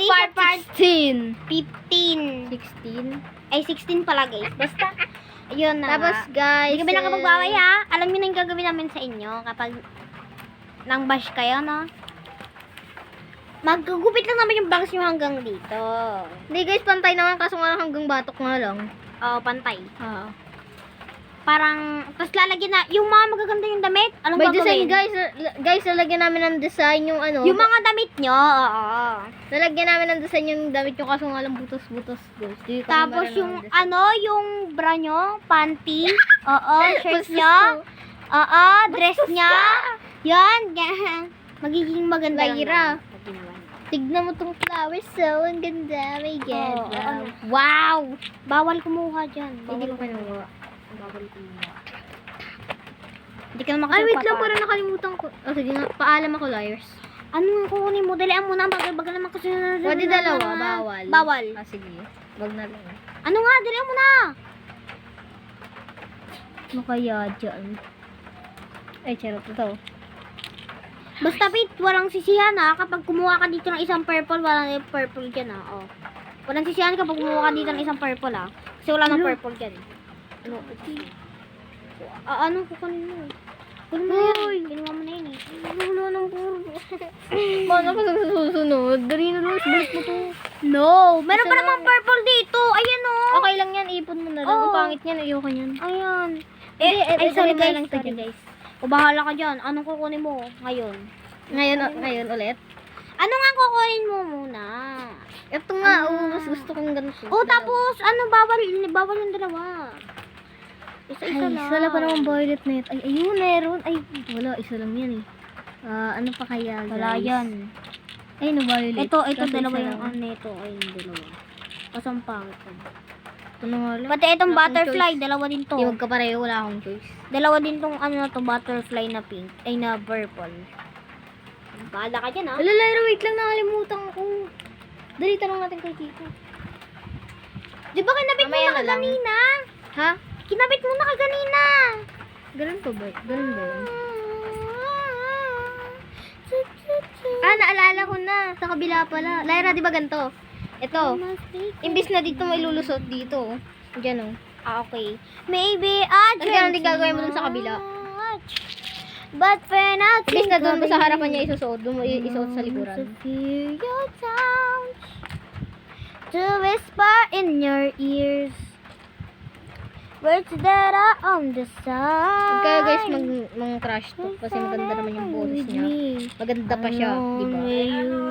part 16. 15. 16. Ay, 16 pala guys. Basta, ayun na Tapos nga. guys, Hindi kami nakapagbaway ha. Alam niyo na yung gagawin namin sa inyo kapag nang bash kayo, no? Maggugupit lang naman yung bangs nyo hanggang dito. Hindi guys, pantay naman kaso nga hanggang batok nga lang. Oo, pantay. Oo. Parang, tapos lalagyan na, yung mga magaganda yung damit, anong By gagawin? design guys, lalagyan namin ng design yung ano. Yung mga damit nyo, oo. Lalagyan namin ng design yung damit yung kaso nga lang butos-butos guys. Di kami Tapos marunong yung, mag-design. ano, yung bra nyo, panty, oo, shirt nyo, oo, dress nyo, yan, magiging maganda lang Lyra. naman. Tignan mo tong flowers, so ang ganda, my God. Oo, Wow! Bawal kumuha dyan. Hindi ko kinuha. Bawal kumuha. Hindi ka naman Ay, wait lang, papalo. parang nakalimutan ko. Oh, sige nga, paalam ako, liars. Ano nga kukunin mo? Dalian mo na. Bagal naman kasi na. Pwede dalawa, bawal. Bawal. Ah, sige. Wag na lang. Ano nga? Dalian mo na. Ano kaya dyan? Ay, charot ito. Basta Pete, walang sisihan ha. Kapag kumuha ka dito ng isang purple, walang purple dyan ha. Oh. Walang sisihan kapag kumuha ka dito ng isang purple ha. Kasi wala nang purple dyan. Ano? Ano kukunin mo? Kunin mo na yan. Kinuha mo na yun eh. Wala nang puro. Paano ka susunod? Dali na lang, balik mo to. No! Meron Isa pa lang. namang purple dito. Ayan oh. Okay lang yan, ipon mo na lang. Oo. Ang pangit niyan, ayoko niyan. Ayan. Hindi, Ay, sorry ito guys. lang to Sorry dyan. guys. O bahala ka dyan. Anong kukunin mo ngayon? Ngayon ulit. Ano nga kukunin mo muna? Ito nga, mas gusto kong ganito. Oh, tapos, ano, bawal yung dalawa. Isa-isa Ay, lang. wala pa namang violet net. Ay, ayun, meron. Ay, wala, isa lang yan eh. Ano pa kaya, guys? Wala yan. Ay, no, violet. Ito, Kaso dalawa isa yung lang. ano ito. Ay, yung dalawa. Tapos ang pangit. Ito na nga lang. Pati itong Wala akong butterfly, choice. dalawa din to. Di, magkapareho, wala akong choice. Dalawa din tong ano na to, butterfly na pink. Ay, na purple. Bahala ka dyan, ha? Ala, Lyra, wait lang, nakalimutan ko. Dali, tanong natin kay Kiko. Di ba kinabit mo Mamaya na na lang. kaganina? Ha? Kinabit mo na kaganina. Ganun pa ba? Ganun ba yun? Ah, naalala ko na. Sa kabila pala. Lyra, di ba ganito? Ito. Imbis na dito may lulusot dito. Diyan oh. Ah, okay. Maybe I Tapos ganun din gagawin mo dun sa kabila. But when I Imbis think na dun mo of sa you, harapan niya isusuot. Doon mo isuot sa likuran. to feel your touch, to whisper in your ears words that are on the side. Kaya guys, mang crush to. Kasi maganda naman yung boses niya. Maganda pa siya, di ba? Alone with you.